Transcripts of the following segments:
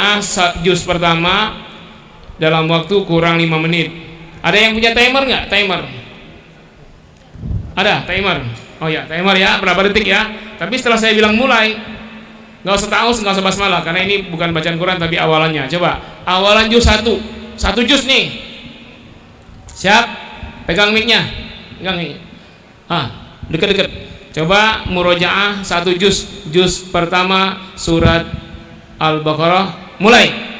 murojaah juz pertama dalam waktu kurang 5 menit. Ada yang punya timer nggak? Timer? Ada timer? Oh ya, timer ya, berapa detik ya? Tapi setelah saya bilang mulai, nggak usah taus, nggak usah basmalah, karena ini bukan bacaan Quran tapi awalannya. Coba, awalan juz 1 juz nih. Siap? Pegang mic-nya. Pegang mic. Deket-deket. Coba murojaah 1 juz pertama surat Al-Baqarah, mulai.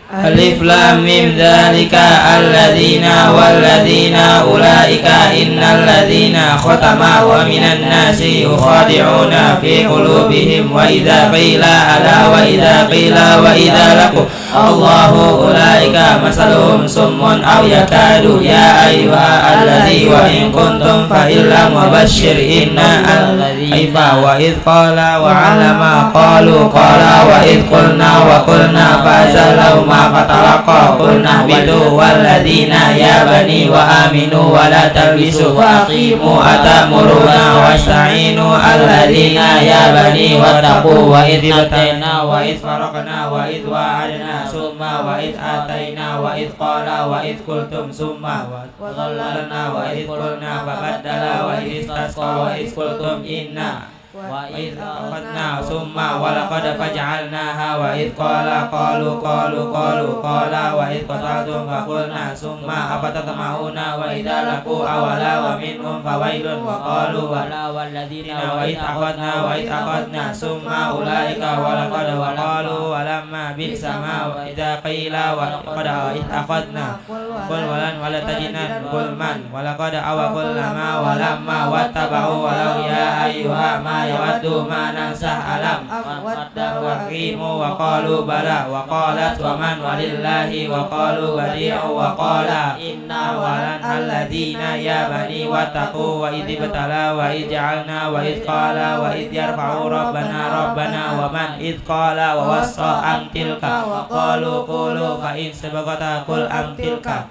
Alif lam mim dzalika alladzina walladzina ulaika innal ladzina khatama wa minan nasi yukhadi'una fi qulubihim wa idza qila ala wa idza qila wa idza laqu Allahu ulaika masaluhum summun aw yakadu ya ayyuha alladzi wa in kuntum fa illam wabashshir inna al-aifa wa idz qala wa 'allama qalu qala wa idz qulna wa qulna fa zalau fatalaqa qulna bidu walladzina ya bani wa aminu wa la talbisu wa aqimu atamuruna wasta'inu alladzina ya bani wattaqu wa idh batayna wa idh faraqna wa idh wa'adna summa wa idh atayna wa idh qala wa idh qultum summa wa dhallalna wa idh qulna fabaddala wa idh istasqa wa idh qultum inna wa idh akhadna summa wa laqad faj'alnaha wa idh qala qalu qala wa idh qataltum fa qulna summa afatatma'una wa idza laqu awala wa minhum fawailun wa qalu wala walladzina wa idh akhadna summa ulaika wa laqad wa qalu wa lamma bi'sa ma wa idza qila wa laqad idh akhadna qul walan wala tajinan qul man wa laqad awaqul lama wa lamma wattaba'u walau ya ayyuha ma yawaddu ma nansah alam wa qimu wa qalu bala wa qalat wa man walillahi wa qalu badi'u wa qala inna walan alladzina ya bani wattaqu wa idh batala wa idh ja'alna wa idh qala wa idh yarfa'u rabbana wa man idh qala wa wassa amtilka wa qalu qulu fa in sabaqata qul amtilka.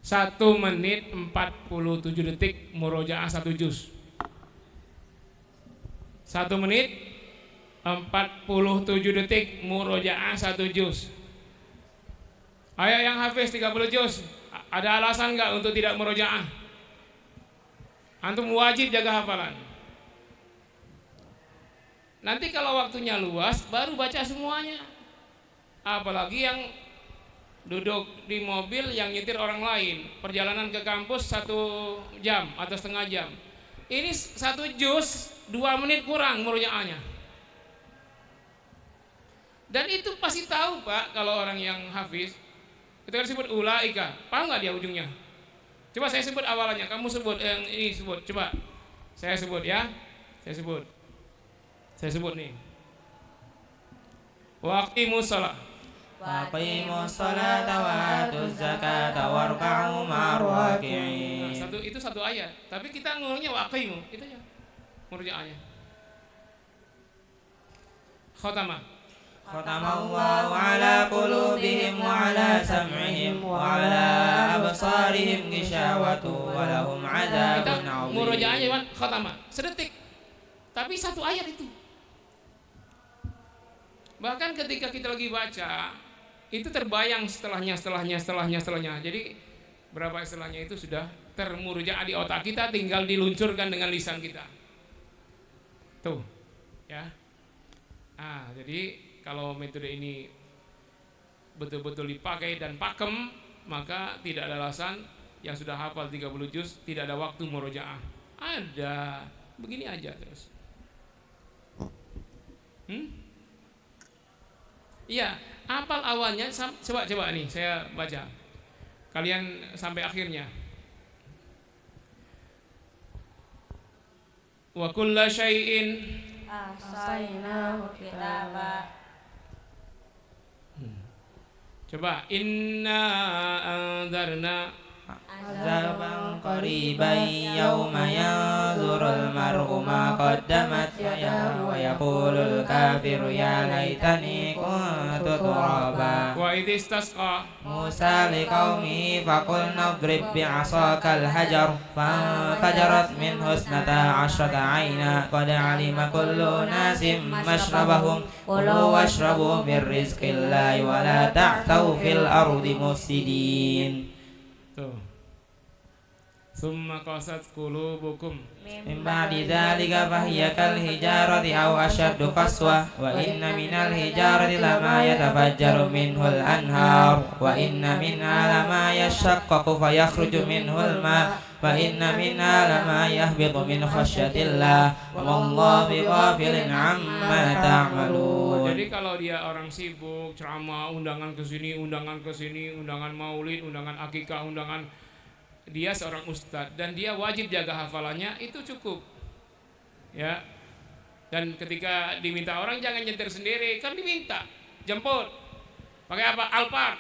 1 menit 47 detik murojaah 1 juz. 1 menit 47 detik murojaah 1 juz. Ayo yang hafiz 30 juz, ada alasan nggak untuk tidak murojaah? Antum wajib jaga hafalan. Nanti kalau waktunya luas baru baca semuanya. Apalagi yang duduk di mobil yang nyetir orang lain, perjalanan ke kampus 1 jam atau setengah jam. Ini 1 juz 2 menit kurang murojaahnya. Dan itu pasti tahu Pak, kalau orang yang hafiz itu kan disebut ulaika. Paham nggak dia ujungnya? Coba saya sebut awalannya, kamu sebut yang ini sebut. Coba saya sebut ya, saya sebut nih. Waqimus shalah. Waqimus sholata wa atuz zakata warka'u ma'ar raki'in. Itu satu ayat, tapi kita ngomongnya waqimu, itu aja murojaahnya. Khatamallahu ala qulubihim wa ala sam'ihim wa ala absarihim ghishawatu wa lahum 'adzabun 'adzim. Murojaahnya kan khatama, sedetik. Tapi satu ayat itu. Bahkan ketika kita lagi baca, itu terbayang setelahnya. Jadi berapa setelahnya itu sudah termurojaah di otak kita, tinggal diluncurkan dengan lisan kita. Tuh, ya. Jadi kalau metode ini betul-betul dipakai dan pakem, maka tidak ada alasan yang sudah hafal 30 juz tidak ada waktu murojaah. Ada, begini aja terus. Iya, hafal awalnya. Coba nih saya baca. Kalian sampai akhirnya. Wa kulla syai'in ahsaynahu kitaba. Coba inna anzarna عذابا قريبا يوم ينظر المرء ما قدمت يداه ويقول الكافر يا ليتني كنت ترابا وإذ استسقى موسى لقومه فقلنا اضرب بعصاك الحجر فانفجرت منه 12 عينا قد علم كل أناس مشربهم كلوا واشربوا من رزق الله ولا تعثوا في الأرض مفسدين. Tuh. Summa qasat qulubukum من بعد ذلك فهي كالحجارة أو أشد قسوة وإن من الحجارة لما يتفجر منه الأنهار وإن منها لما يشقق فيخرج منه الماء وإن منها لما يهبط من خشية الله وما الله بغافل عما تعملون. Jadi kalau dia orang sibuk ceramah, undangan ke sini, undangan maulid, undangan akikah, undangan, dia seorang ustadz dan dia wajib jaga hafalannya, itu cukup. Ya. Dan ketika diminta orang jangan nyetir sendiri, kan diminta jemput. Pakai apa? Alphard,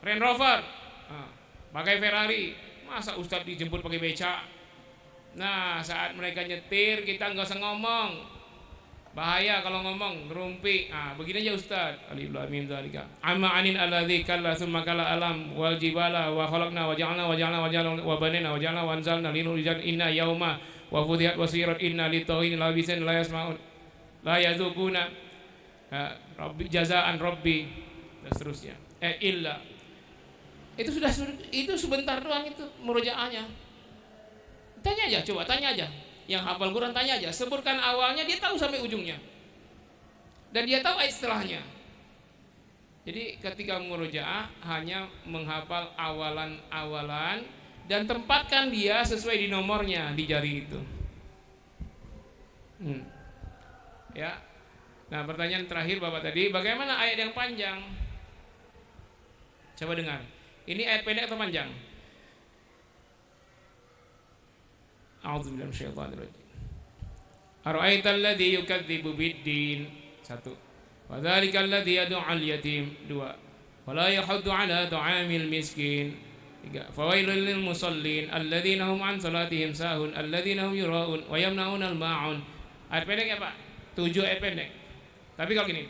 Range Rover, pakai Ferrari. Masa ustadz dijemput pakai beca? Nah, saat mereka nyetir kita nggak usah ngomong. Bahaya kalau ngomong, ngerumpi. Begini aja Ustaz. Alif lam mim dzalika. Amma anin alladzi kalla tsumma kala alam wal jibala wa khalaqna wa ja'alna wa banina wa ja'alna wa anzalna linurijal inna yauma wa fudhihat wasirat inna litawin labisin la yasmaun la yadzuquna rabbi jazaan rabbi dan seterusnya. Illa. Itu sebentar doang itu murojaahnya. Tanya aja, coba tanya aja. Yang hafal Quran tanya aja, sebutkan awalnya, dia tahu sampai ujungnya. Dan dia tahu ayat setelahnya. Jadi ketika murojaah hanya menghafal awalan-awalan dan tempatkan dia sesuai di nomornya di jari itu. Ya. Nah, pertanyaan terakhir Bapak tadi, bagaimana ayat yang panjang? Coba dengar. Ini ayat pendek atau panjang? A'udzubillahi minasyaitonir rajim. Ara'aital ladzi yukadzibu biddin. 1. Wa dzalikal ladzi yad'ul yatim. 2. Wa la yahuddu 'ala ta'amil miskin. 3. Fawailul lil musallin alladzina hum 'an salatihim sahun alladzina hum yura'un wa yamna'unal ma'un. Ayat pendek ya Pak? 7 ayat pendek. Tapi kalau gini,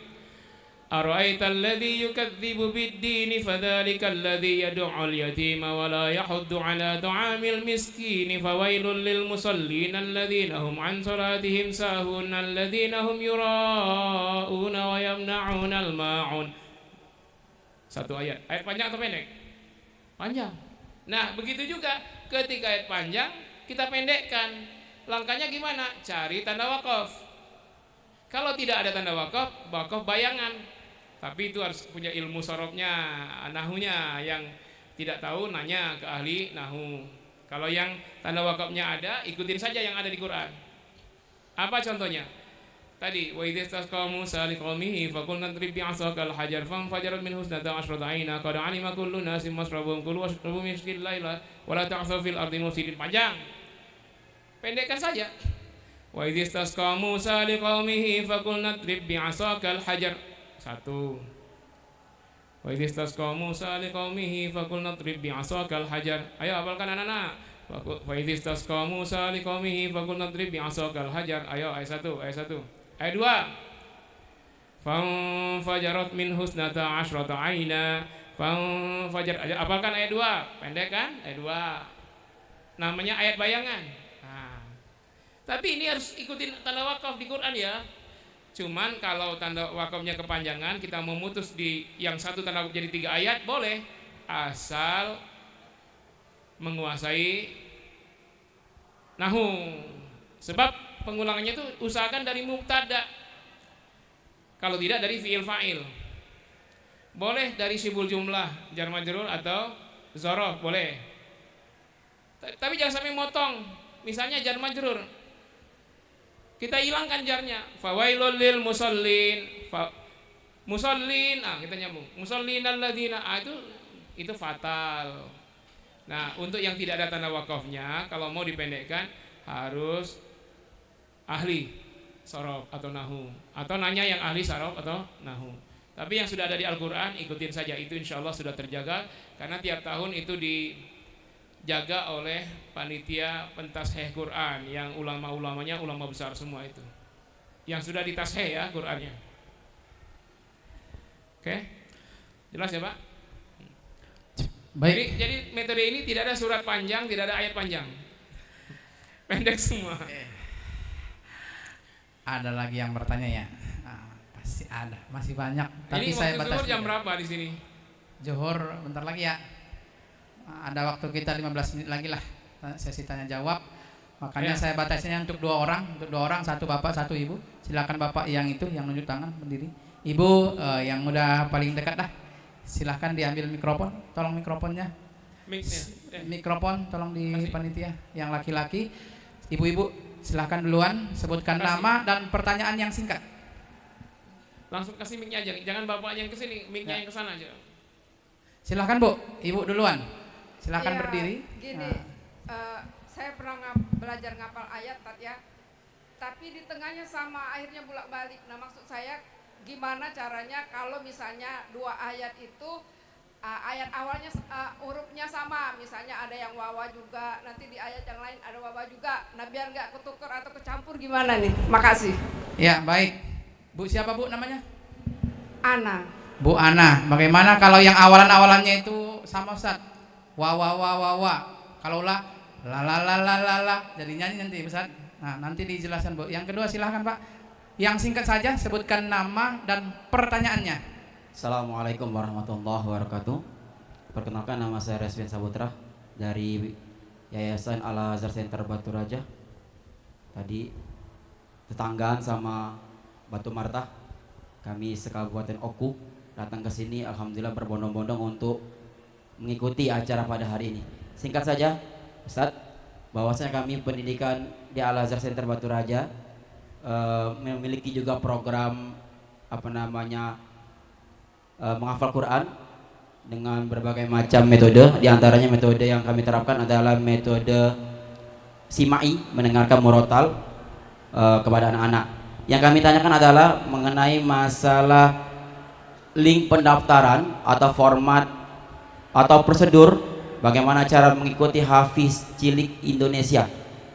Ara'aital ladzi yukadzibu biddin fadzalikal ladzi yad'ul yatima wa la yahuddu 'ala ta'amil miskin fawailul lil musallin alladzina hum 'an salatihim sahun alladzina hum yura'una wa yamna'unal ma'un. 1 ayat. Ayat panjang atau pendek? Panjang. Nah, begitu juga ketika ayat panjang kita pendekkan. Langkahnya gimana? Cari tanda wakaf. Kalau tidak ada tanda wakaf bayangan. Tapi itu harus punya ilmu sorobnya, nahunya. Yang tidak tahu nanya ke ahli nahu. Kalau yang tanda wakafnya ada, ikutin saja yang ada di Quran. Apa contohnya? Tadi wa idz tasqa Musa liqaumihi faqulna idrib bi'asakal hajar fanfajarat minhu 12 'aina qad 'alima kullu nasin mashrabahum kulu washrabu min rizqil laila wa la ta'thaw fil ardi mufsidin. Panjang. Pendekkan saja. Wa idz tasqa Musa liqaumihi faqulna idrib bi'asakal hajar. 1. Wa idz tasqa Musa liqaumihi faqulna idrib bi'asakal hajar. Ayo hafalkan anak-anak. Wa idz tasqa Musa liqaumihi faqulna idrib bi'asakal hajar. Ayo ayat 1, ayat 1. Ayat 2. Fanfajarat minhu 12 'aina. Fanfajar. Ayo hafalkan ayat 2. Pendek kan? Ayat 2. Namanya ayat bayangan. Tapi ini harus ikutin tanda wakaf di Quran ya. Cuman kalau tanda wakafnya kepanjangan, kita memutus di yang satu tanda wakaf jadi 3 ayat boleh, asal menguasai nahu. Sebab pengulangannya itu usahakan dari mubtada. Kalau tidak dari fi'il fa'il. Boleh dari sibul jumlah, jar majrur atau dzaraf boleh. Tapi jangan sampai motong. Misalnya jar majrur, kita hilangkan jarnya. Fawailul lil musallin. Musallin, kita nyambung. Musallin alladzina, itu fatal. Nah, untuk yang tidak ada tanda wakafnya, kalau mau dipendekkan harus ahli sorof atau nahu, atau nanya yang ahli sorof atau nahu. Tapi yang sudah ada di Al-Quran ikutin saja, itu insya Allah sudah terjaga. Karena tiap tahun itu jaga oleh panitia pentasheh Quran yang ulama-ulamanya ulama besar semua itu. Yang sudah ditasheh ya Qurannya. Oke? Jelas ya, Pak? Baik. Jadi metode ini tidak ada surat panjang, tidak ada ayat panjang. Pendek semua. Ada lagi yang bertanya ya? Pasti ada, masih banyak. Tapi Ini saya waktu batasi. zuhur jam berapa di sini? Zuhur bentar lagi ya. Ada waktu kita 15 menit lagi lah sesi tanya jawab. Makanya Ya. saya batasinya untuk 2 orang, satu bapak, satu ibu. Silakan bapak yang itu yang nunjuk tangan berdiri. Ibu yang udah paling dekat dah. Silahkan diambil mikrofon, tolong mikrofonnya. Mikrofon tolong di Kasih. panitia. Yang laki-laki, ibu-ibu silahkan duluan sebutkan Kasih. nama dan pertanyaan yang singkat. Langsung kasih mic-nya aja, jangan bapaknya yang kesini, mic-nya Ya. yang kesana aja. Silahkan Bu, ibu duluan. Silahkan Iya, berdiri. Gini, Nah. saya pernah belajar ngapal ayat Tat ya, tapi di tengahnya sama akhirnya bolak-balik. Nah maksud saya gimana caranya kalau misalnya 2 ayat itu ayat awalnya hurufnya sama, misalnya ada yang wawa juga, nanti di ayat yang lain ada wawa juga. Nah biar nggak ketuker atau kecampur gimana nih? Makasih. Ya, baik. Bu siapa Bu namanya? Ana. Bu Ana. Bagaimana kalau yang awalan-awalannya itu sama Ustaz? Wa wa wa wa wa. Kalau la la la la la la la. Jadi nyanyi nanti Ustaz. Nah, nanti dijelaskan Bu. Yang kedua silahkan Pak. Yang singkat saja sebutkan nama dan pertanyaannya. Assalamualaikum warahmatullahi wabarakatuh. Perkenalkan, nama saya Resvian Saputra dari Yayasan Al Azhar Center Batu Raja. Tadi tetanggaan sama Batu Martah, kami sekabupaten Oku datang ke sini, alhamdulillah berbondong-bondong untuk mengikuti acara pada hari ini. Singkat saja, Ustadz, bahwasanya kami pendidikan di Al Azhar Center Batu Raja memiliki juga program menghafal Quran dengan berbagai macam metode. Di antaranya metode yang kami terapkan adalah metode simai, mendengarkan murotal kepada anak-anak. Yang kami tanyakan adalah mengenai masalah link pendaftaran atau format atau prosedur bagaimana cara mengikuti Hafiz Cilik Indonesia.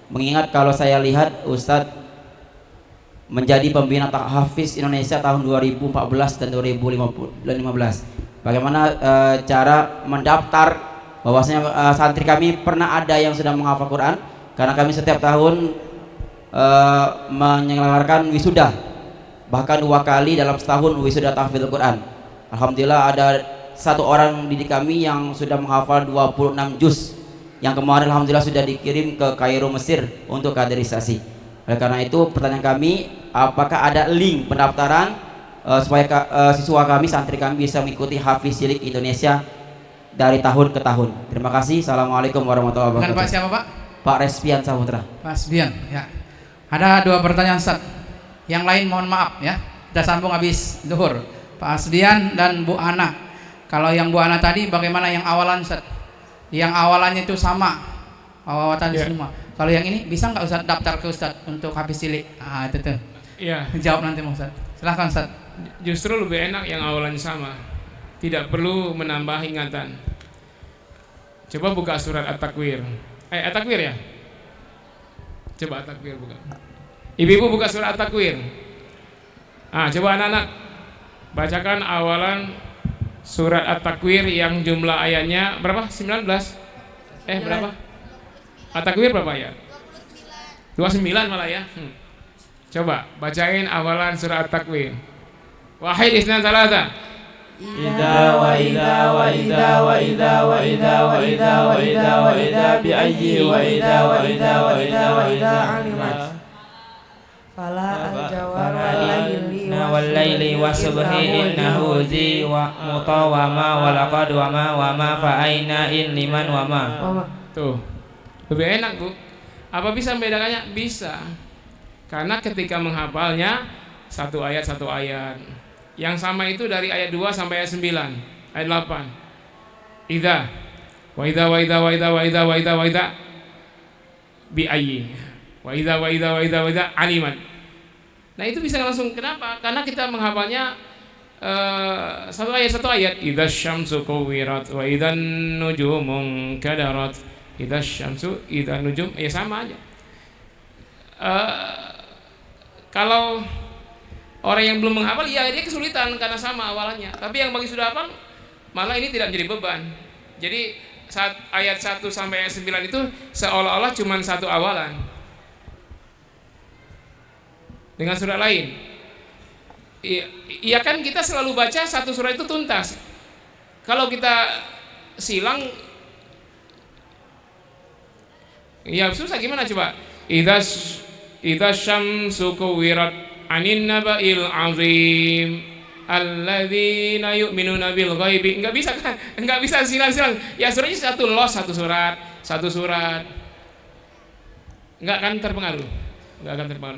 Mengingat kalau saya lihat Ustadz menjadi pembina Hafiz Indonesia tahun 2014 dan 2015. Bagaimana cara mendaftar, bahwasanya santri kami pernah ada yang sudah menghafal Quran, karena kami setiap tahun menyelenggarakan wisuda, bahkan 2 kali dalam setahun wisuda tahfidzul Quran. Alhamdulillah ada 1 orang didik kami yang sudah menghafal 26 juz, yang kemarin alhamdulillah sudah dikirim ke Kairo Mesir untuk kaderisasi. Oleh karena itu pertanyaan kami, apakah ada link pendaftaran supaya siswa kami, santri kami bisa mengikuti Hafiz Cilik Indonesia dari tahun ke tahun. Terima kasih. Assalamualaikum warahmatullahi Dengan wabarakatuh. Pak siapa Pak? Pak Resvian Saputra. Pak Sbian. Ya. Ada 2 pertanyaan Ustaz. Yang lain mohon maaf ya. Kita sambung habis zuhur. Pak Asdian dan Bu Ana. Kalau yang Bu Ana tadi bagaimana yang awalan Ustaz? Yang awalannya itu sama. Awatan semua. Kalau yang ini bisa nggak Ustaz daftar ke Ustaz untuk Hafiz Cilik? Itu tuh. Iya. Jawab nanti Ustaz. Silahkan Ustaz. Justru lebih enak yang awalnya sama. Tidak perlu menambah ingatan. Coba buka surat At-Takwir. At-Takwir ya? Coba At-Takwir buka. Ibu-ibu buka surat At-Takwir. Coba anak-anak bacakan awalan surat At-Takwir yang jumlah ayatnya berapa? 19? Berapa? At-Takwir berapa ya? 29 malah ya. Coba bacain awalan surat At-Takwir. Wahid isnan salasa. Ida wa ida wa ida wa ida wa ida wa ida wa ida wa ida bi ayyi wa ida wa ida wa ida wa ida alimat. Fala al-jawar wal laili wa subhi innahu zi wa mutawama wa laqad wa ma fa aina in liman wa ma. Tuh. Lebih enak, Bu. Apa bisa membedakannya? Bisa. Karena ketika menghafalnya 1 ayat 1 ayat. Yang sama itu dari ayat 2 sampai ayat 9, ayat 8. Idza wa idza wa idza wa idza wa idza wa idza wa idza bi ayyi. Wa idza wa idza wa idza wa idza alimat. Nah, itu bisa langsung. Kenapa? Karena kita menghafalnya 1 ayat 1 ayat. Idza syamsu kuwirat wa idzan nujumu kadarat idza syamsu, idza nujum, ya sama aja. Kalau orang yang belum menghafal, ya dia kesulitan karena sama awalannya. Tapi yang bagi sudah hafal, malah ini tidak menjadi beban. Jadi saat ayat 1 sampai ayat 9 itu seolah-olah cuma satu awalan dengan surat lain. Iya kan kita selalu baca satu surat itu tuntas. Kalau kita silang, ya susah gimana coba? Idza syamsu kuwirat anin naba'il azim alladzina yu'minuna bil ghaibi. Enggak bisa kan? Enggak bisa silang-silang. Ya suratnya satu surat. Enggak akan terpengaruh.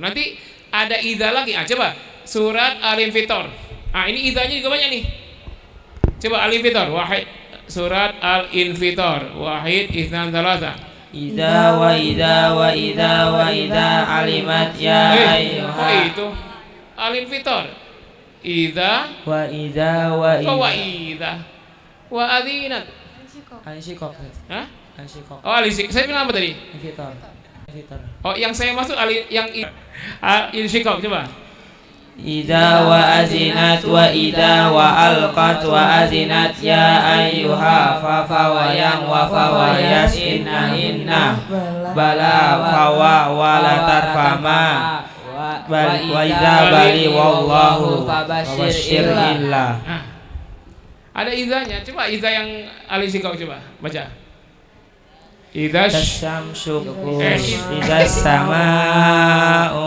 Nanti ada idza lagi. Coba surat Al-Infitor. Ini idzanya juga banyak nih. Coba Al-Infitor, wahid. Surat Al-Infitor, wahid itsnan tsalatsa. Idza wa idza wa idza wa idza alimat ya ayyuha. Itu Al-Infitor. Idza Wa idza wa wa idza. idza wa adzinat. Al-Insyikok. Hah? Al-Insyikok. Oh, Al-Insyikok. Saya bilang apa tadi? Infitor. Oh, yang saya maksud yang Insyikok, coba. Idza wa azinat wa idza wa alqat wa azinat ya ayyuha fa fawayang wa fawayas inna bala fawa wala tarfama wa idza bali wallahu fabashir illah. Ada idzanya. Coba idza yang Al-Insyikok, coba baca. Idza Syamsu idza sama'u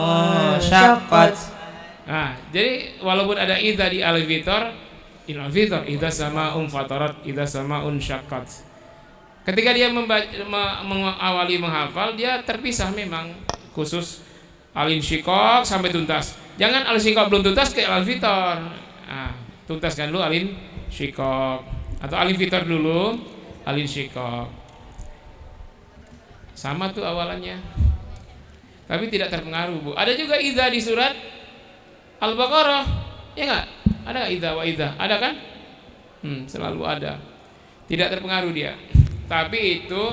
syaqqat. Jadi walaupun ada idza di Al-Infitor, idza sama'un fatarat, idza sama'un syaqqat. Ketika dia mengawali menghafal, dia terpisah memang, khusus Al-Insyikok sampai tuntas. Jangan Al-Insyikok belum tuntas ke Al-Infitor. Tuntaskan dulu Al-Insyikok, atau Al-Infitor dulu, Al-Insyikok. Sama tuh awalannya. Tapi tidak terpengaruh, Bu. Ada juga idza di surat Al-Baqarah, ya nggak? Ada nggak idza wa idza? Ada kan? Selalu ada. Tidak terpengaruh dia. Tapi itu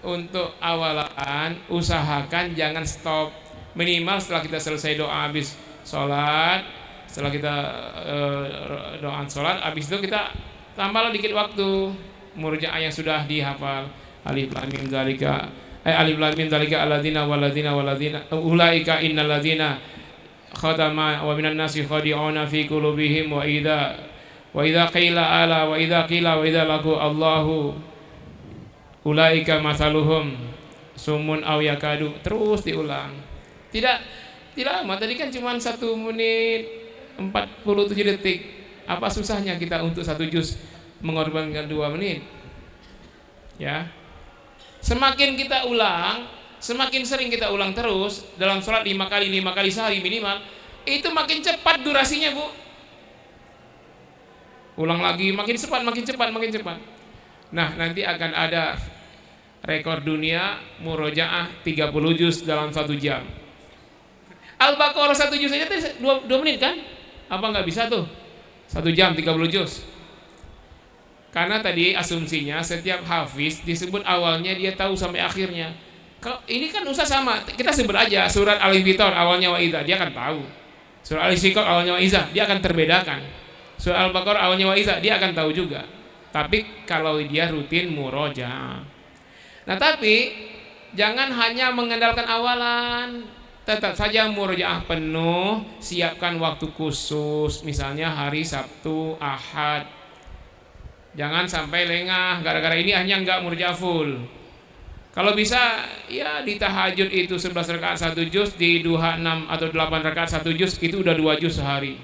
untuk awalan, usahakan jangan stop. Minimal setelah kita selesai doa habis sholat, setelah kita doa sholat, habis itu kita tambahlah dikit waktu murojaah yang sudah dihafal. Alif lam mim dzalika alif lam mim dzalika alladzina walladzina ulaika innal ladzina khatama wa minan nasi khadi'una fi qulubihim wa idza qila wa idza laku Allahu ulaika masaluhum sumun aw yakadu. Terus diulang. Tidak lama, tadi kan cuma 1 menit 47 detik. Apa susahnya kita untuk 1 juz mengorbankan 2 menit? Ya. Semakin kita ulang, semakin sering kita ulang terus dalam sholat 5 kali sehari minimal, itu makin cepat durasinya, Bu. Ulang lagi, makin cepat. Nah, nanti akan ada rekor dunia murojaah 30 juz dalam 1 jam. Al-Baqarah 1 juz saja 2 menit kan? Apa nggak bisa tuh? 1 jam 30 juz. Karena tadi asumsinya setiap hafiz disebut awalnya dia tahu sampai akhirnya. Ini kan usah sama. Kita sebut aja surat Al-Infitor awalnya wa idza, dia akan tahu. Surat Al-Insyikok awalnya wa idza, dia akan terbedakan. Surat Al-Baqarah awalnya wa idza, dia akan tahu juga. Tapi kalau dia rutin murojaah. Nah, tapi jangan hanya mengandalkan awalan. Tetap saja murojaah penuh, siapkan waktu khusus, misalnya hari Sabtu, Ahad. Jangan sampai lengah gara-gara ini hanya enggak murojaah full. Kalau bisa ya di tahajud itu 11 rakaat 1 juz, di duha 6 atau 8 rakaat 1 juz, itu udah 2 juz sehari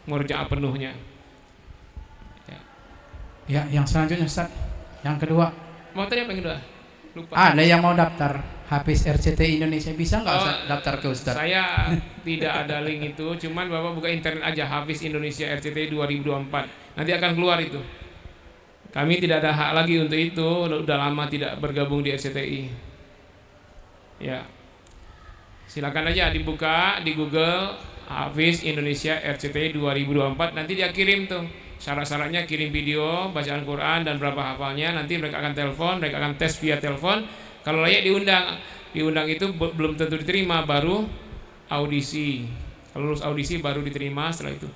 murojaah penuhnya. Ya, yang selanjutnya Ustaz. Yang kedua. Mau tanya apa yang kedua? Lupa. Ada yang mau daftar Hafiz RCTI Indonesia, bisa nggak Ustaz daftar ke Ustaz? Saya tidak ada link itu, cuman Bapak buka internet aja Hafiz Indonesia RCTI 2024. Nanti akan keluar itu. Kami tidak ada hak lagi untuk itu, udah lama tidak bergabung di RCTI. Ya. Silakan aja dibuka di Google Hafiz Indonesia RCTI 2024, nanti dia kirim tuh syarat-syaratnya kirim video bacaan Quran dan berapa hafalnya. Nanti mereka akan telepon, mereka akan tes via telepon. Kalau layak diundang itu belum tentu diterima, baru audisi. Kalau lulus audisi baru diterima. Setelah itu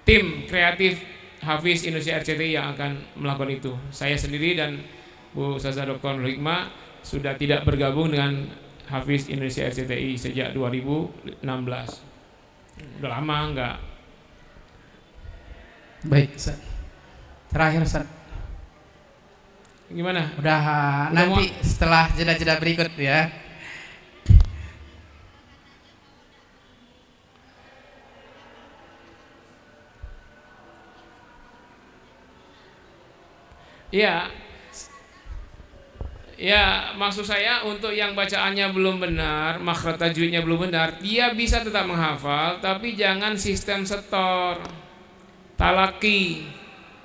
tim kreatif Hafiz Indonesia RCTI yang akan melakukan itu. Saya sendiri dan Bu Ustazah Dr. Nurul Hikmah sudah tidak bergabung dengan Hafiz Indonesia RCTI sejak 2016. Udah lama enggak. Baik, Ustaz. Terakhir, Ustaz. Gimana? Udah nanti setelah jeda-jeda berikut ya. Iya. Ya, maksud saya untuk yang bacaannya belum benar, makhraj tajwidnya belum benar, dia bisa tetap menghafal, tapi jangan sistem setor. Talaki,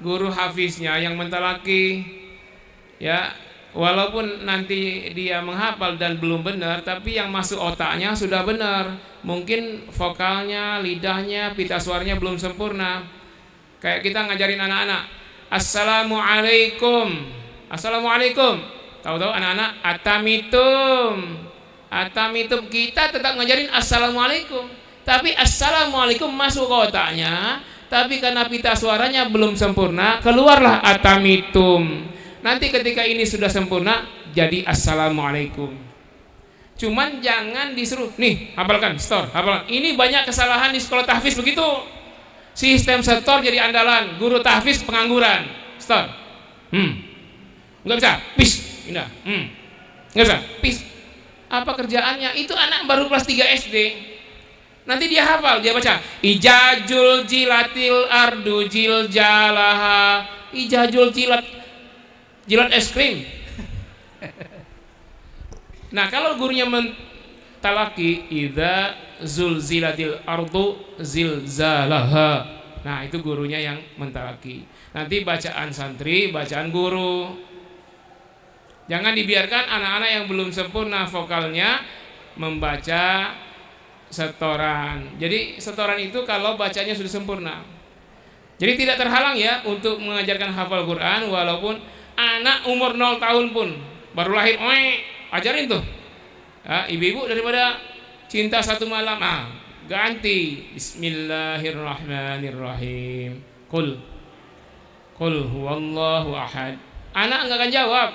guru hafiznya yang mentalaki, ya, walaupun nanti dia menghafal dan belum benar, tapi yang masuk otaknya sudah benar. Mungkin vokalnya, lidahnya, pita suaranya belum sempurna. Kayak kita ngajarin anak-anak, Assalamualaikum, Assalamualaikum. Tahu-tahu anak-anak atamitum, kita tetap ngajarin Assalamualaikum, tapi Assalamualaikum masuk ke otaknya, tapi karena pita suaranya belum sempurna, keluarlah atamitum. Nanti ketika ini sudah sempurna, jadi Assalamualaikum. Cuman jangan disuruh, nih hafalkan, store, hafalkan. Ini banyak kesalahan di sekolah tahfiz begitu. Sistem setor jadi andalan, guru tahfiz pengangguran. Store. Nggak bisa, pis, indah. Nggak bisa, pis. Apa kerjaannya? Itu anak baru kelas 3 SD. Nanti dia hafal, dia baca Ijajul jilatil ardu jiljalaha. Ijajul jilat es krim. Nah, kalau gurunya mentalaki idza zulzilatil ardu zilzalaha. Nah, itu gurunya yang mentalaki. Nanti bacaan santri, bacaan guru. Jangan dibiarkan anak-anak yang belum sempurna vokalnya membaca setoran. Jadi setoran itu kalau bacanya sudah sempurna. Jadi tidak terhalang ya untuk mengajarkan hafal Quran walaupun anak umur 0 tahun pun baru lahir, ajarin tuh. Ya, ibu-ibu daripada cinta satu malam, ganti Bismillahirrahmanirrahim. Qul huwallahu ahad. Anak enggak akan jawab.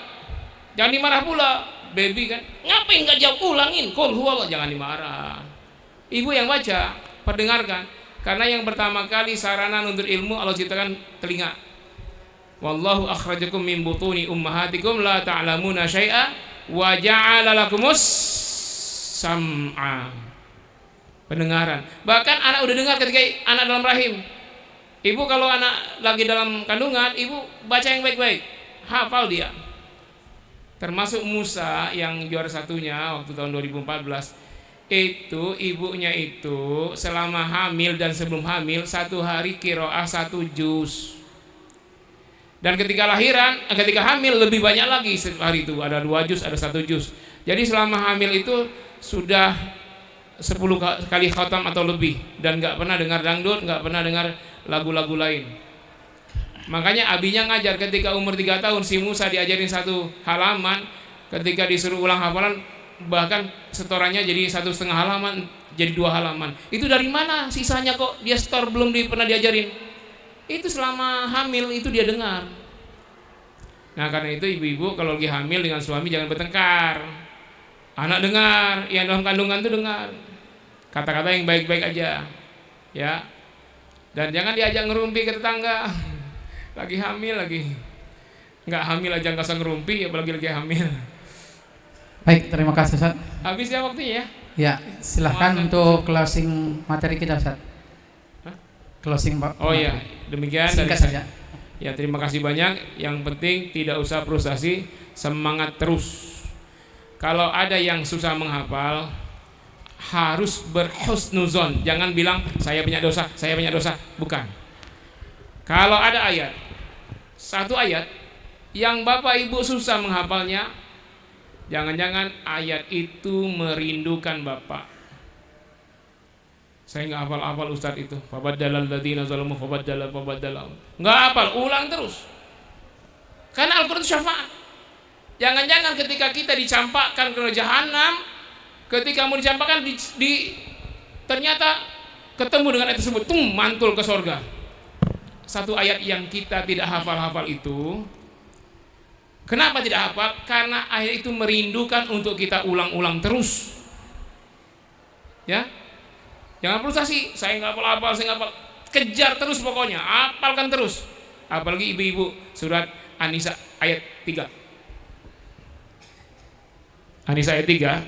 Jangan dimarah pula, baby kan. Ngapain enggak jawab, ulangin. Qul huwallahu, jangan dimarah. Ibu yang baca, perdengarkan. Karena yang pertama kali sarana nuntut ilmu Allah ciptakan telinga. Wallahu akhrajakum min butuni ummahatikum la ta'lamuna syai'a wa ja'ala lakumus sam'a. Pendengaran. Bahkan anak udah dengar ketika anak dalam rahim. Ibu kalau anak lagi dalam kandungan, ibu baca yang baik-baik. Hafal dia. Termasuk Musa yang juara satunya waktu tahun 2014. Itu ibunya itu selama hamil dan sebelum hamil 1 hari qiraah 1 juz. Dan ketika hamil lebih banyak lagi hari itu, ada 2 juz, ada 1 juz. Jadi selama hamil itu sudah 10 kali khatam atau lebih dan nggak pernah dengar dangdut, nggak pernah dengar lagu-lagu lain. Makanya abinya ngajar ketika umur 3 tahun si Musa diajarin 1 halaman, ketika disuruh ulang hafalan bahkan setorannya jadi 1,5 halaman jadi 2 halaman. Itu dari mana sisanya kok dia setor belum pernah diajarin? Itu selama hamil itu dia dengar. Nah karena itu ibu-ibu kalau lagi hamil dengan suami jangan bertengkar. Anak dengar, yang dalam kandungan itu dengar kata-kata yang baik-baik aja, ya. Dan jangan diajak ngerumpi ke tetangga. Lagi hamil lagi, nggak hamil aja nggak usah ngerumpi, apalagi lagi hamil. Baik, terima kasih Ustaz. Habis ya waktunya ya. Ya, silahkan untuk closing materi kita Ustaz. Closing Pak. Oh iya, demikian singkat dari saja. Ya terima kasih banyak. Yang penting tidak usah frustasi, semangat terus. Kalau ada yang susah menghafal, harus berhusnuzon. Jangan bilang saya punya dosa, bukan. Kalau ada ayat, 1 ayat yang Bapak Ibu susah menghafalnya, jangan-jangan ayat itu merindukan Bapak. Saya nggak hafal Ustadz itu. Fabaddalal ladzina zalamu fabaddala. Nggak hafal, ulang terus. Karena Al-Quran itu syafaat. Jangan-jangan ketika kita dicampakkan ke jahanam, ketika mau dicampakkan ternyata ketemu dengan ayat tersebut, mantul ke sorga. Satu ayat yang kita tidak hafal-hafal itu, kenapa tidak hafal? Karena ayat itu merindukan untuk kita ulang-ulang terus. Ya, jangan frustasi. Saya nggak hafal, kejar terus pokoknya, hafalkan terus. Apalagi ibu-ibu, surat An-Nisa ayat 3. An-Nisa ayat 3.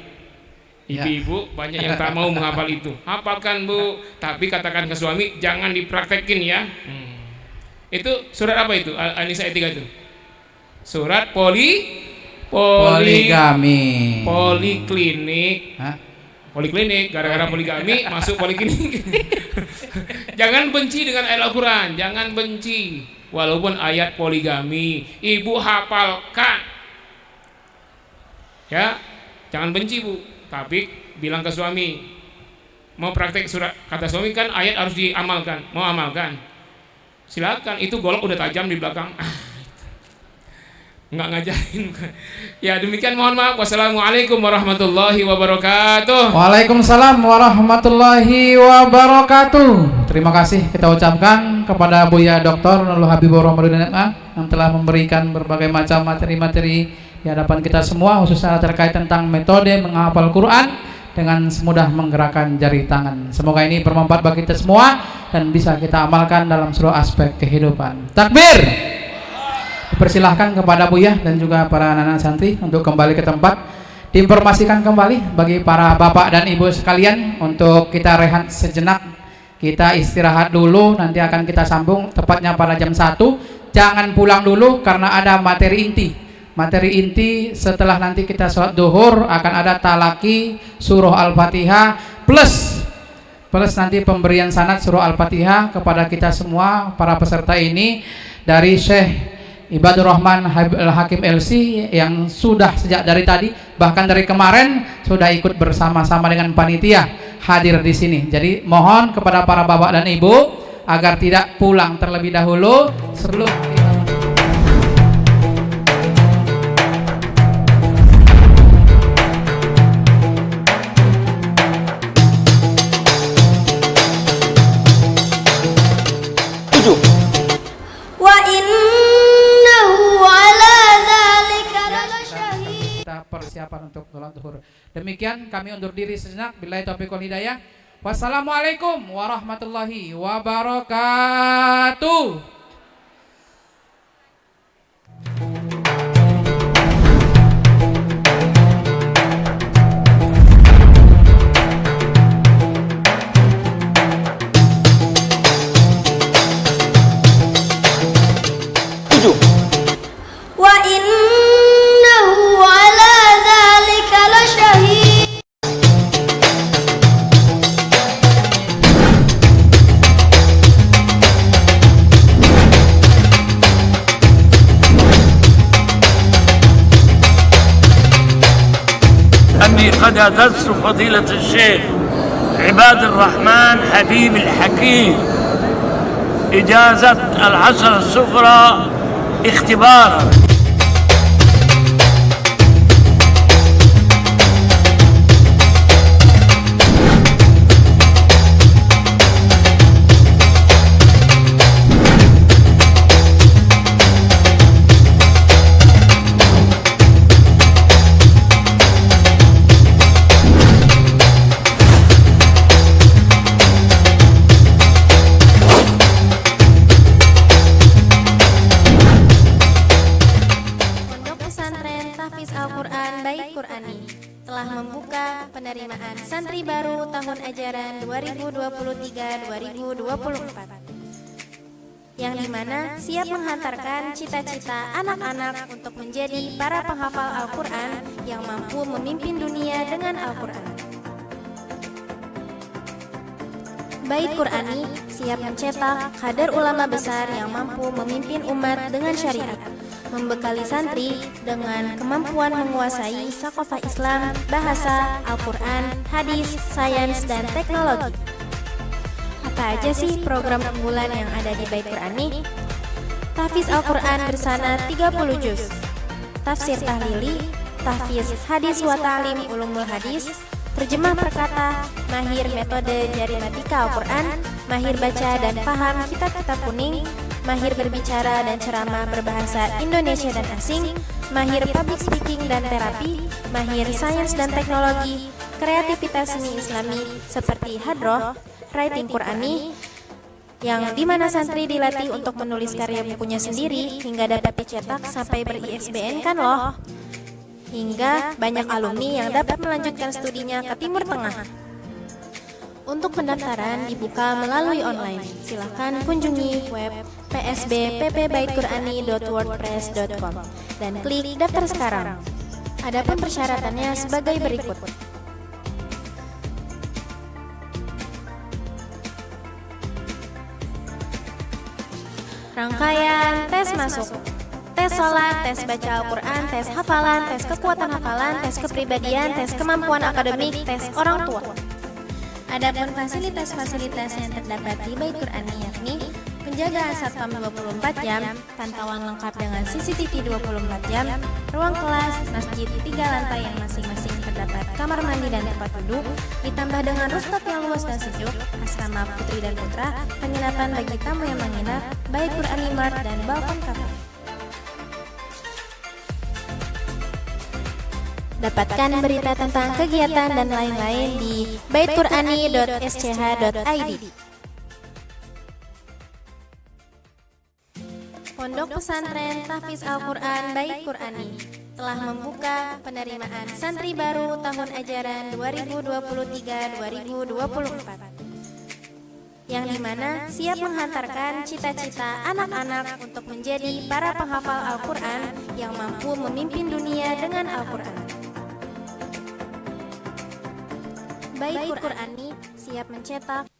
Ibu-ibu banyak yang tak mau menghafal itu. Hafalkan Bu, tapi katakan ke suami jangan dipraktekin ya. Itu surat apa itu? An-Nisa ayat 3 itu. Surat poligami. Poliklinik. Hah? Poliklinik, gara-gara poligami masuk poliklinik. Jangan benci dengan ayat Al-Quran, jangan benci. Walaupun ayat poligami, ibu hafalkan. Ya, jangan benci Bu, tapi bilang ke suami, mau praktek surat, kata suami kan ayat harus diamalkan, mau amalkan. Silakan, itu golok udah tajam di belakang. Nggak ngajarin. Ya demikian, mohon maaf. Wassalamualaikum warahmatullahi wabarakatuh. Waalaikumsalam warahmatullahi wabarakatuh. Terima kasih kita ucapkan kepada Buya Dr. Nurul Habibur Ramadan yang telah memberikan berbagai macam materi-materi di hadapan kita semua, khususnya terkait tentang metode menghafal Quran dengan semudah menggerakkan jari tangan. Semoga ini bermanfaat bagi kita semua dan bisa kita amalkan dalam seluruh aspek kehidupan. Takbir. Dipersilahkan kepada Buya dan juga para anak-anak santri untuk kembali ke tempat. Diinformasikan kembali bagi para bapak dan ibu sekalian untuk kita rehat sejenak, kita istirahat dulu, nanti akan kita sambung tepatnya pada jam 1. Jangan pulang dulu karena ada materi inti. Materi inti setelah nanti kita sholat duhur akan ada talaki surah Al-Fatihah plus nanti pemberian sanad surah Al-Fatihah kepada kita semua para peserta ini dari Syekh Ibadur Rahman Hakim LC yang sudah sejak dari tadi, bahkan dari kemarin sudah ikut bersama-sama dengan panitia hadir di sini. Jadi mohon kepada para bapak dan ibu agar tidak pulang terlebih dahulu sebelum persiapan untuk sholat zuhur. Demikian kami undur diri sejenak. Billahi taufiq wal hidayah. Wassalamualaikum warahmatullahi wabarakatuh. قد أدرس فضيلة الشيخ عباد الرحمن حبيب الحكيم إجازة العشر الصغرى اختبارا. Penerimaan santri baru tahun ajaran 2023-2024 yang dimana siap menghantarkan cita-cita anak-anak untuk menjadi para penghafal Al-Quran yang mampu memimpin dunia dengan Al-Quran. Bait Qurani siap mencetak kader ulama besar yang mampu memimpin umat dengan syariat, membekali santri dengan kemampuan menguasai sakofah Islam, bahasa, Al-Quran, hadis, sains, dan teknologi. Apa aja sih program unggulan yang ada di Bait Qur'ani? Tahfiz Al-Quran bersana 30 juz, tafsir tahlili, tahfiz hadis wa ta'lim ulumul hadis, terjemah perkata, mahir metode jarimatika Al-Quran, mahir baca dan paham kitab-kitab kuning, mahir berbicara dan ceramah berbahasa Indonesia dan asing, mahir public speaking dan terapi, mahir sains dan teknologi, kreativitas seni islami seperti hadroh, writing Qur'ani, yang dimana santri dilatih untuk menulis karya bukunya sendiri hingga dapat dicetak sampai ber-ISBN kan loh. Hingga banyak alumni yang dapat melanjutkan studinya ke Timur Tengah. Untuk pendaftaran dibuka melalui online. Silahkan kunjungi web psbppbaitqurani.wordpress.com dan klik daftar sekarang. Adapun persyaratannya sebagai berikut. Rangkaian tes masuk, tes sholat, tes baca Al-Quran, tes hafalan, tes kekuatan hafalan, tes kepribadian, tes kemampuan akademik, tes orang tua. Adapun fasilitas-fasilitas yang terdapat di Bait Qur'ani yakni penjagaan satpam 24 jam, pantauan lengkap dengan CCTV 24 jam, ruang kelas, masjid 3 lantai yang masing-masing terdapat kamar mandi dan tempat duduk, ditambah dengan rooftop yang luas dan sejuk, asrama putri dan putra, penginapan bagi tamu yang menginap, Bait Qur'ani Mart dan balkon kafe. Dapatkan berita tentang kegiatan dan lain-lain di baitqurani.sch.id. Pondok Pesantren Tahfiz Al-Quran Bait Qur'ani telah membuka penerimaan santri baru tahun ajaran 2023-2024 yang dimana siap menghantarkan cita-cita anak-anak untuk menjadi para penghafal Al-Quran yang mampu memimpin dunia dengan Al-Quran. Bait Qur'ani siap mencetak